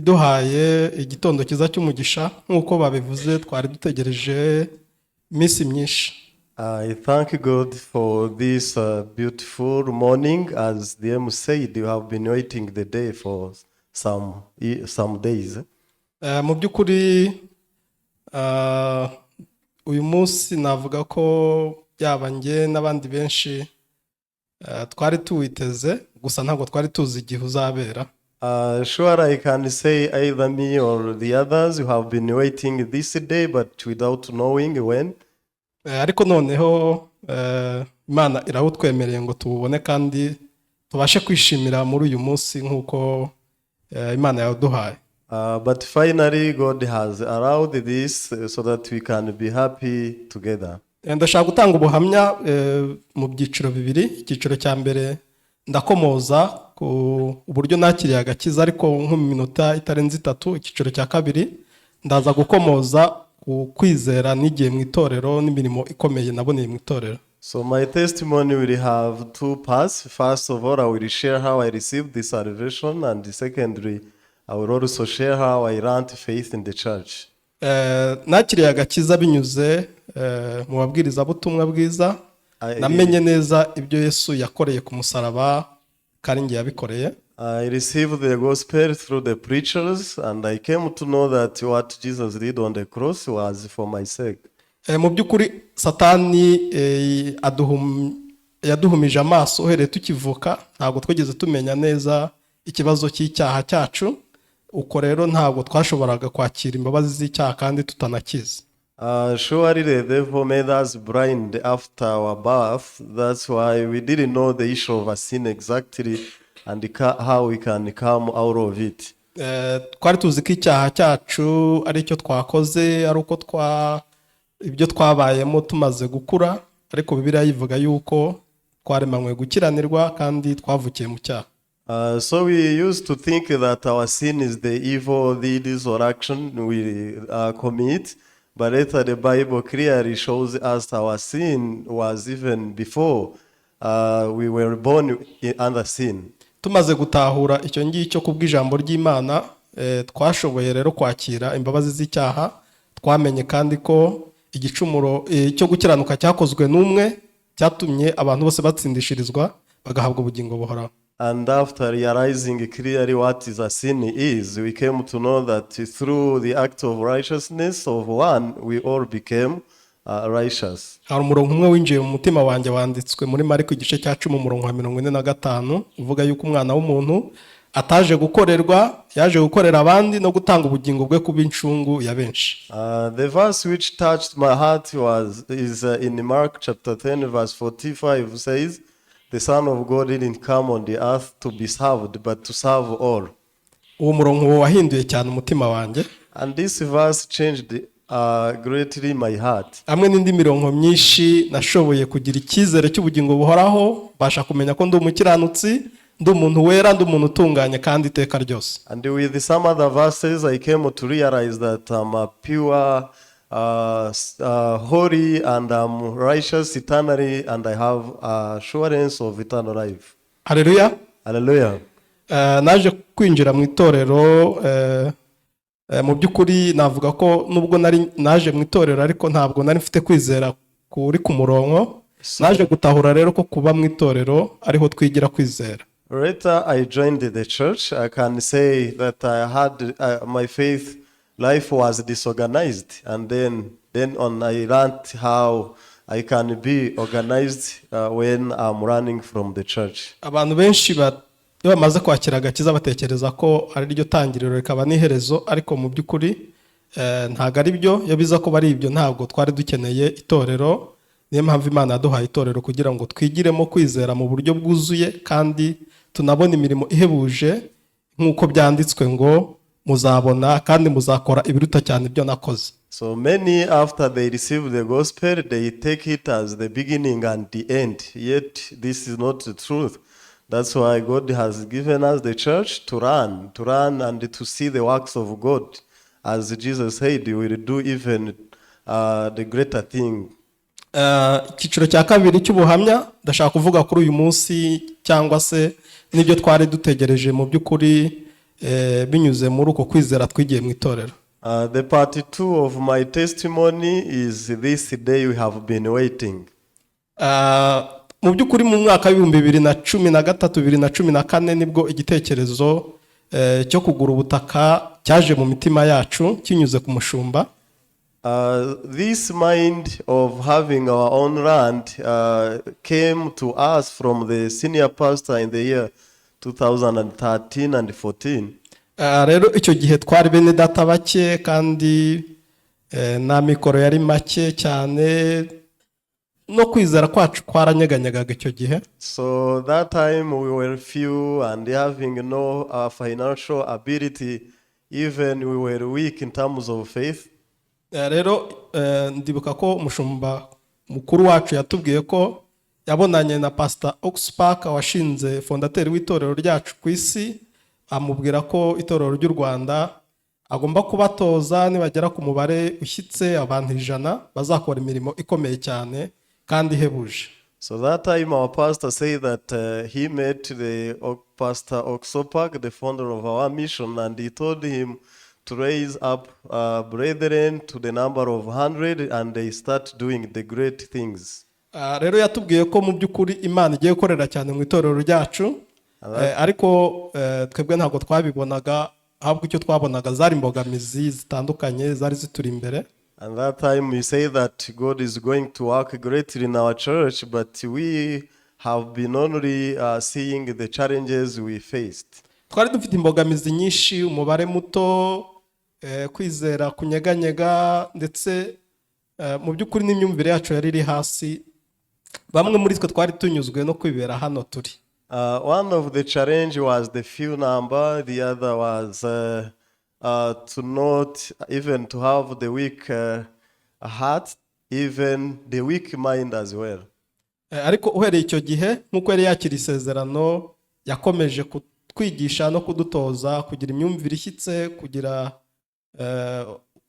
iduhaye igitondo cyiza cy'umugisha nk'uko babivuze twari dutegereje iminsi myinshi. I thank God for this beautiful morning. As the M said, you have been waiting the day for some days. Mu by'ukuri uyu munsi navuga ko yaba njye n'abandi benshi twari tuwiteze, gusa ntabwo twari tuzi igihe uzabera. Sure, I can say either me or the others who have been waiting this day, but without knowing when. Ariko noneho Imana irawutwemereye ngo tubone kandi tubashe kwishimira muri uyu munsi nk'uko Imana yaduhaye. But finally, God has allowed this so that we can be happy together. Ndashaka gutanga ubuhamya mu byiciro bibiri. Icyiciro cya mbere ndakomoza ku uburyo nakiriye agakiza ariko nko mu minota itarenze 3. Icyiciro cya kabiri ndaza gukomoza ku kwizera n'igihe mu itorero n'imirimo ikomeye naboneye mu itorero. So my testimony will have two parts. First of all, I will share how I received this salvation, and secondly, I will also share how I learned faith in the church. Nakiriye agakiza binyuze mu babwiriza butumwa bwiza. Namenye neza ibyo Yesu yakoreye ku musaraba kandi ngiye yabikoreye. I received the gospel through the preachers, and I came to know that what Jesus did on the cross was for my sake. Mu by'ukuri Satani yaduhumije amaso uhereye tukivuka, ntabwo twigeze tumenya neza ikibazo cy'icyaha cyacu, uko rero ntabwo twashoboraga kwakira imbabazi z'icyaha kandi tutanakiza. Surely the devil made us blind after our birth. That's why we didn't know the issue of a sin exactly and how we can come out of it. Twari tuzi ko icyaha cyacu ari cyo twakoze, ari uko ibyo twabayemo tumaze gukura, ariko Bibiliya yivuga yuko twaremanywe gukiranirwa kandi twavukiye mu cyaha. So we used to think that our sin is the evil deeds or action we commit, but later the Bible clearly shows us our sin was even before we were born under sin. Tumaze gutahura icyo ngicyo kubw'ijambo ry'Imana, twashoboye rero kwakira imbabazi z'icyaha. Twamenye kandi ko igicumuro cyo gukiranuka cyakozwe n'umwe cyatumye abantu bose batsindishirizwa bagahabwa ubugingo buhoraho. And after realizing clearly what is a sin is, we came to know that through the act of righteousness of one, we all became righteous. Hari umurongo umwe winjiye mu mutima wanjye wanditswe muri Mariko igice cya 10 umurongo wa 45 uvuga yuko umwana w'umuntu ataje gukorerwa, yaje gukorera abandi no gutanga ubugingo bwe kuba incungu ya benshi. The verse which touched my heart is in Mark chapter 10 verse 45 says, the Son of God didn't come on the earth to be served, but to serve all. Uwo murongo wahinduye cyane umutima wanjye. And this verse changed greatly my heart. Amwe n'indi mirongo myinshi nashoboye kugira icyizere cy'ubugingo buhoraho, basha kumenya ko ndi umukiranutsi, ndi umuntu wera, ndi umuntu utunganye kandi iteka ryose. And with some other verses I came to realize that I'm a pure, holy, and I'm righteous eternally, and I have assurance of eternal life. Hallelujah. Hallelujah. Naje kwinjira mu itorero, mu by'ukuri navuga ko nubwo naje mu itorero ariko ntabwo nari mfite kwizera kuri ku murongo. Naje gutahura rero ko kuba mu itorero ariho twigira kwizera. Later I joined the church. I can say that I had my faith life was disorganized, and then on I learned how I can be organized when I'm running from the church. Abantu benshi bamaze kwakira agakiza batekereza ko ari ryo tangiriro rikaba n'iherezo, ariko mu by'ukuri ntago ari byo. Yabiza ko bari ibyo ntabwo twari dukeneye itorero. Niyo mpamvu Imana yaduhaye itorero kugira ngo twigiremo kwizera mu buryo bwuzuye kandi tunabona imirimo ihebuje nk'uko byanditswe ngo muzabona kandi muzakora ibiruta cyane ibyo nakoze. So many after they receive the gospel, they take it as the beginning and the end. Yet this is not the truth. That's why God has given us the church to run and to see the works of God. As Jesus said, we will do even the greater thing. Icyiciro cya kabiri cy'ubuhamya ndashaka kuvuga kuri uyu munsi cyangwa se n'ibyo twari dutegereje mu by'ukuri binyuze muri uko kwizera twigiye mu itorero. The part 2 of my testimony is this day we have been waiting. Mu by'ukuri mu mwaka w'ibihumbi 2013 2014 nibwo igitekerezo cyo kugura ubutaka cyaje mu mitima yacu kinyuze ku mushumba. This mind of having our own land came to us from the senior pastor in the year 2013 and 14. Rero icyo gihe twari bene data bake kandi na mikoro yari make cyane no kwizera kwacu kwaranyeganyagaga icyo gihe. So that time we were few and having no financial ability, even we were weak in terms of faith. Rero ndibuka ko umushumba mukuru wacu yatubwiye ko yabonanye na Pastor Oxpark washinze fondateri w'itorero ryacu ku isi, amubwira ko itorero ry'u Rwanda agomba kubatoza nibagera ku mubare ushyitse abantu 100 bazakora imirimo ikomeye cyane kandi ihebuje. So that time our pastor said that he met the Pastor Oxpark, the founder of our mission, and he told him to raise up brethren to the number of 100 and they start doing the great things. Rero yatubwiye ko mu by'ukuri Imana igiye gukorera cyane mu itorero ryacu, ariko twebwe ntabwo twabibonaga, ahubwo icyo twabonaga zari imbogamizi zitandukanye zari zituri imbere. And that time we say that God is going to work greatly in our church, but we have been only seeing the challenges we faced. Twari dufite imbogamizi nyinshi, umubare muto, kwizera kunyeganyega, ndetse mu by'ukuri n'imyumvire yacu yari iri hasi. Bamwe muri twe twari tunyuzwe no kwibera hano turi. One of the challenge was the few number, the other was to not even to have the weak heart, even the weak mind as well. Ariko uhereye icyo gihe nk'uko yari yakira isezerano, yakomeje kutwigisha no kudutoza kugira imyumvire ishyitse, kugira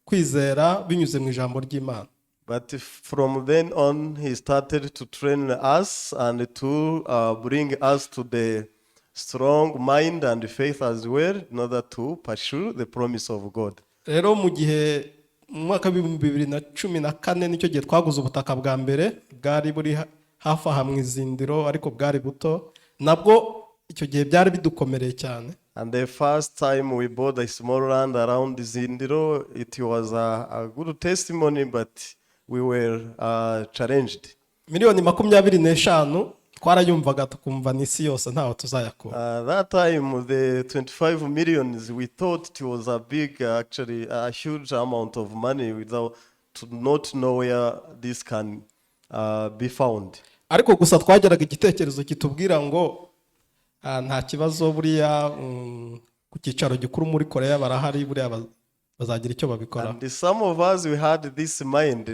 kwizera binyuze mu ijambo ry'Imana. But from then on, he started to train us and to bring us to the strong mind and faith as well, in order to pursue the promise of God. Rero mu gihe mu mwaka wa 2014 nicyo gihe twaguze ubutaka bwa mbere, bwari buri hafi aha mu izindiro ariko bwari buto, nabwo icyo gihe byari bidukomereye cyane. And the first time we bought a small land around Zindiro, it was a good testimony, but we were challenged. Miliyoni 25 twarayumvaga tukumva n'isi yose ntaho tuzayakura. That time the 25 millions we thought it was a big, actually a huge amount of money without to not know where this can be found. Ariko gusa twageraga igitekerezo kitubwira ngo nta kibazo buriya ku cyicaro gikuru muri Korea barahari, buriya bazagira icyo babikora. And some of us we had this mind,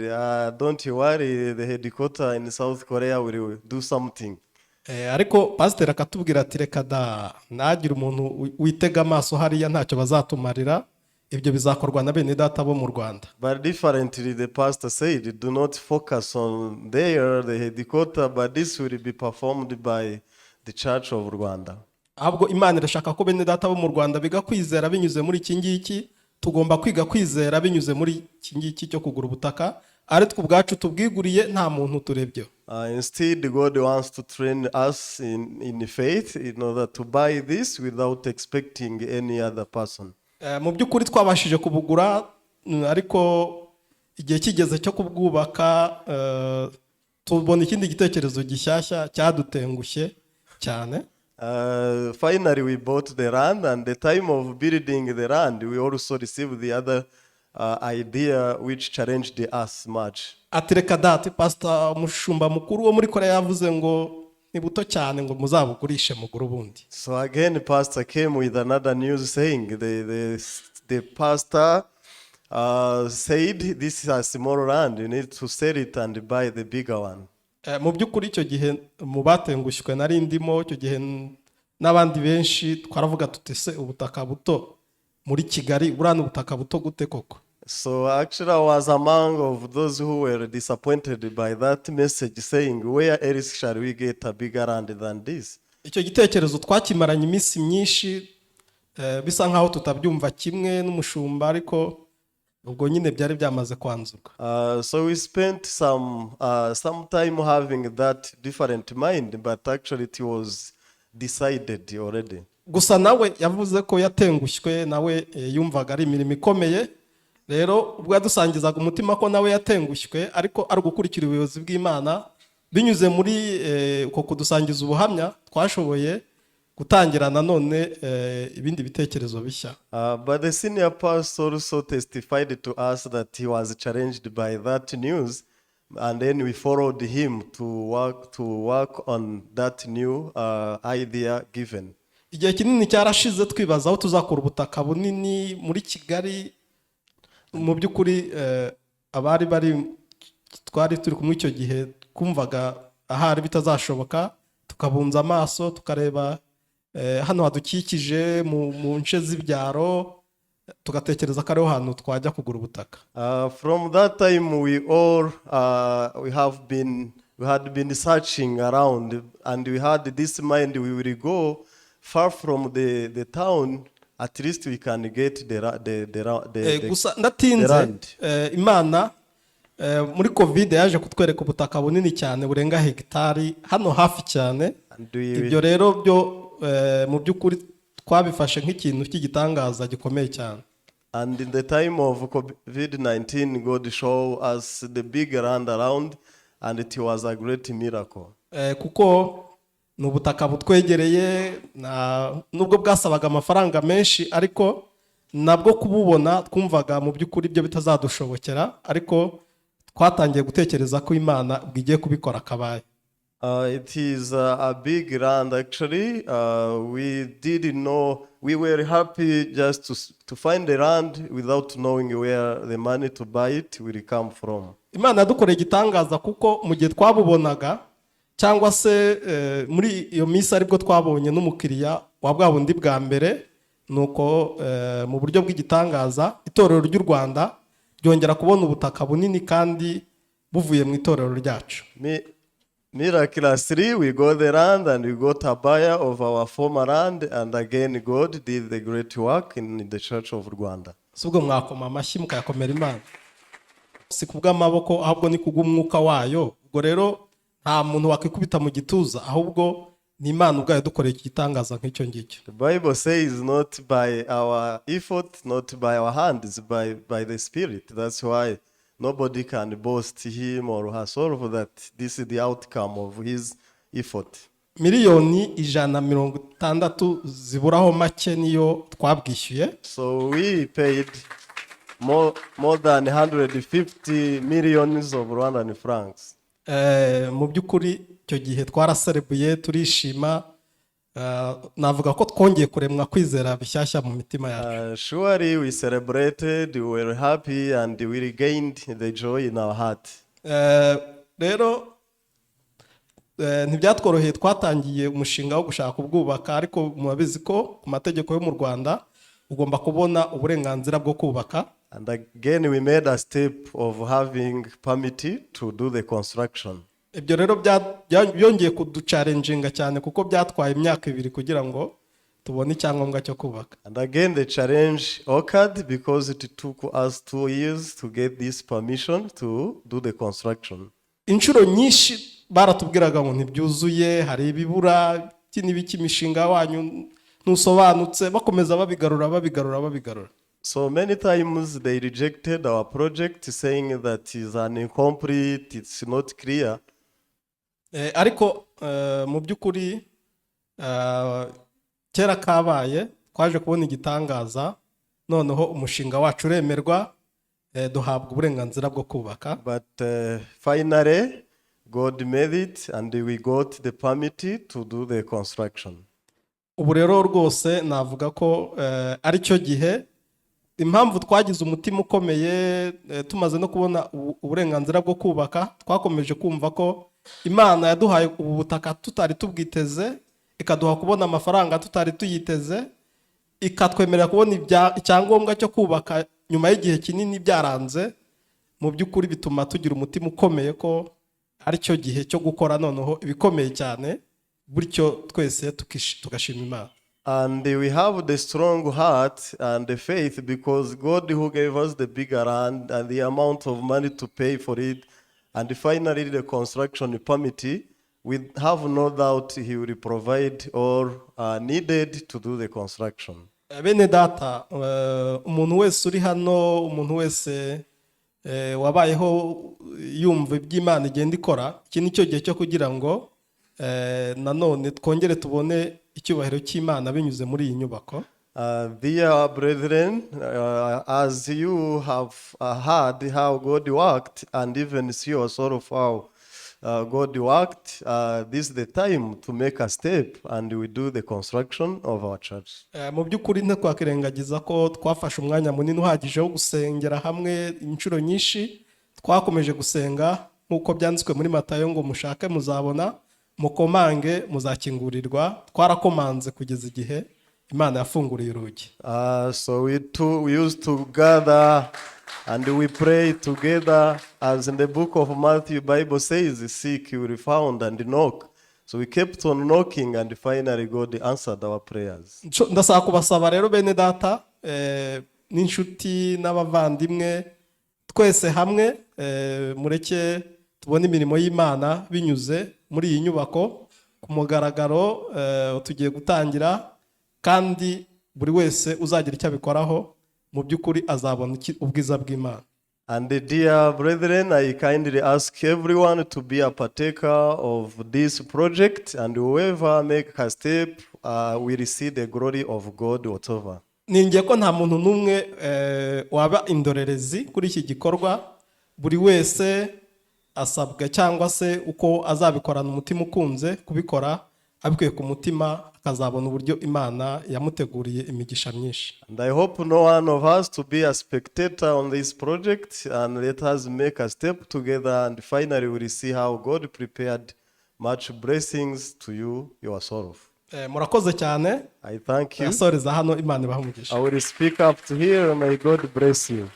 don't worry, the headquarters in South Korea will do something. Ariko pastor akatubwira ati reka da nagira umuntu witega amaso hariya ntacyo bazatumarira, ibyo bizakorwa na bene data bo mu Rwanda. But differently the pastor said, do not focus on there, the headquarters, but this will be performed by the Church of Rwanda. Ahubwo Imana irashaka ko bene data bo mu Rwanda biga kwizera binyuze muri iki ngiki, tugomba kwiga kwizera binyuze muri iki ngiki cyo kugura ubutaka, ari twe ubwacu tubwiguriye nta muntu turebye. Instead, God wants to train us in faith in order to buy this without expecting any other person. Mu by'ukuri twabashije kubugura, ariko igihe kigeze cyo kubwubaka tubona ikindi gitekerezo gishyashya cyadutengushye cyane. Finally we bought the land, and the time of building the land we also received the other idea which challenged us much. Ati reka dati pastor umushumba mukuru wo muri Korea yavuze ngo ni buto cyane ngo muzabugurishe muguru ubundi. So again pastor came with another news saying the pastor said this is a small land, you need to sell it and buy the bigger one. Mu by'ukuri icyo gihe mu batengushywe nari ndimo, icyo gihe n'abandi benshi twaravuga tutese ubutaka buto muri Kigali burana ubutaka buto gute koko. So actually I was among of those who were disappointed by that message, saying where else shall we get a bigger land than this. Icyo gitekerezo twakimaranye iminsi myinshi, bisa nkaho tutabyumva kimwe n'umushumba ariko ubwo nyine byari byamaze kwanzurwa. So we spent some time having that different mind, but actually it was decided already. Gusa nawe yavuze ko yatengushywe, nawe yumvaga ari imirimo ikomeye. Rero ubwo yadusangizaga umutima ko nawe yatengushywe ariko ari gukurikira ubuyobozi bw'Imana, binyuze muri uko kudusangiza ubuhamya twashoboye gutangira nanone ibindi bitekerezo bishya. But the senior pastor also testified to us that he was challenged by that news, and then we followed him to work on that new idea given. Igihe kinini cyarashize twibaza aho tuzakura ubutaka bunini muri Kigali. Mu by'ukuri twari turi kumwe icyo gihe kumvaga ahari bitazashoboka, tukabunza amaso tukareba hano hadukikije mu nce z'ibyaro, tugatekereza ko ariho hantu twajya kugura ubutaka. From that time we had been searching around, and we had this mind we will go far from the town, at least we can get gusa ndatinze Imana muri covid yaje kutwereka ubutaka bunini cyane burenga hegitari hano hafi cyane. Ibyo rero byo mu by'ukuri twabifashe nk'ikintu cy'igitangaza gikomeye cyane. And in the time of COVID-19, God showed us the big land around, and it was a great miracle. Kuko ni ubutaka butwegereye, nubwo bwasabaga amafaranga menshi ariko nabwo kububona twumvaga mu by'ukuri ibyo bitazadushobokera, ariko twatangiye gutekereza ko Imana bwigiye kubikora kabaye. It is a big land actually. We didn't know, we were happy just to find the land without knowing where the money to buy it will come from. Imana yadukoreye igitangaza kuko mu gihe twabubonaga cyangwa se muri iyo minsi aribwo twabonye n'umukiriya wa bwa bundi bwa mbere, nuko mu buryo bw'igitangaza itorero ry'u Rwanda ryongera kubona ubutaka bunini kandi buvuye mu itorero ryacu. Miraculously, we got the land and we got a buyer of our former land, and again God did the great work in the Church of Rwanda. Subwo mwakoma amashyi mukayakomera Imana. Si kubw'amaboko ahubwo ni kubw'umwuka wayo. Ubwo rero nta muntu wakikubita mu gituza, ahubwo ni Imana ubwayo dukoreye igitangaza nk'icyo ngicyo. The Bible says not by our effort, not by our hands, by the Spirit. That's why nobody can boast him or herself that this is the outcome of his effort. Miliyoni 160 ziburaho make niyo twabwishyuye. So we paid more than 150 millions of Rwandan francs. Mu by'ukuri icyo gihe twaraserebuye turishima, navuga ko twongeye kuremwa kwizera bishyashya mu mitima yacu. Surely we celebrated, we were happy, and we regained the joy in our heart. Rero ntibyatworoheye, twatangiye umushinga wo gushaka ubwubaka, ariko mubabizi ko ku mategeko yo mu Rwanda ugomba kubona uburenganzira bwo kubaka. And again we made a step of having permit to do the construction. Ibyo rero byongeye kuducalenginga cyane kuko byatwaye imyaka 2 kugira ngo tubone icyangombwa cyo kubaka. And again the challenge occurred because it took us 2 years to get this permission to do the construction. Inshuro nyinshi baratubwiraga ngo ntibyuzuye, hari ibibura, n'ibiki imishinga wanyu ntusobanutse, bakomeza babigarura. So many times they rejected our project, saying that is incomplete, it's not clear. Ariko mu by'ukuri kera kabaye twaje kubona igitangaza, noneho umushinga wacu uremerwa, duhabwa uburenganzira bwo kubaka. But finally God made it and we got the permit to do the construction. Ubu rero rwose navuga ko ari cyo gihe impamvu twagize umutima ukomeye, tumaze no kubona uburenganzira bwo kubaka, twakomeje kumva ko Imana yaduhaye ubu butaka tutari tubwiteze, ikaduha kubona amafaranga tutari tuyiteze, ikatwemerera kubona icyangombwa cyo kubaka nyuma y'igihe kinini byaranze. Mu by'ukuri bituma tugira umutima ukomeye ko ari cyo gihe cyo gukora noneho ibikomeye cyane, bityo twese tugashima Imana. And we have the strong heart and the faith because God who gave us the bigger land and the amount of money to pay for it, and finally the construction permit, we have no doubt He will provide all needed to do the construction. Bene data, umuntu wese uri hano, umuntu wese wabayeho yumva iby'Imana igenda ikora, iki ni cyo gihe cyo kugira ngo nanone twongere tubone icyubahiro cy'Imana binyuze muri iyi nyubako. Dear brethren, as you have heard how God worked and even see also of how God worked, this is the time to make a step and we do the construction of our church. Mu by'ukuri ntitwakirengagiza ko twafashe umwanya munini uhagije wo gusengera hamwe inshuro nyinshi. Twakomeje gusenga nk'uko byanditswe muri Matayo ngo mushake muzabona, mukomange muzakingurirwa. Twarakomanze kugeza igihe Imana yafunguriye urugi. So we used to gather and we pray together, as in the book of Matthew, Bible says, seek you will be found and knock. So we kept on knocking and finally God answered our prayers. Ndasaba kubasaba rero bene data n'inshuti n'abavandimwe twese hamwe mureke tubone imirimo y'Imana binyuze muri iyi nyubako ku mugaragaro. Tugiye gutangira kandi buri wese uzagira icyo abikoraho mu by'ukuri azabona ubwiza bw'Imana. And dear brethren, I kindly ask everyone to be a partaker of this project, and whoever make a step will see the glory of God whatever. Ningiye ko nta muntu n'umwe waba indorerezi kuri iki gikorwa. Buri wese asabwa cyangwa se uko azabikorana umutima ukunze kubikora abikuye ku mutima, akazabona uburyo Imana yamuteguriye imigisha myinshi. And I hope no one of us to be a spectator on this project, and let us make a step together and finally we will see how God prepared much blessings to you yourself. Murakoze cyane. I thank you. Yasoreza hano, Imana ibahe umugisha. I will speak up to here, and may God bless you.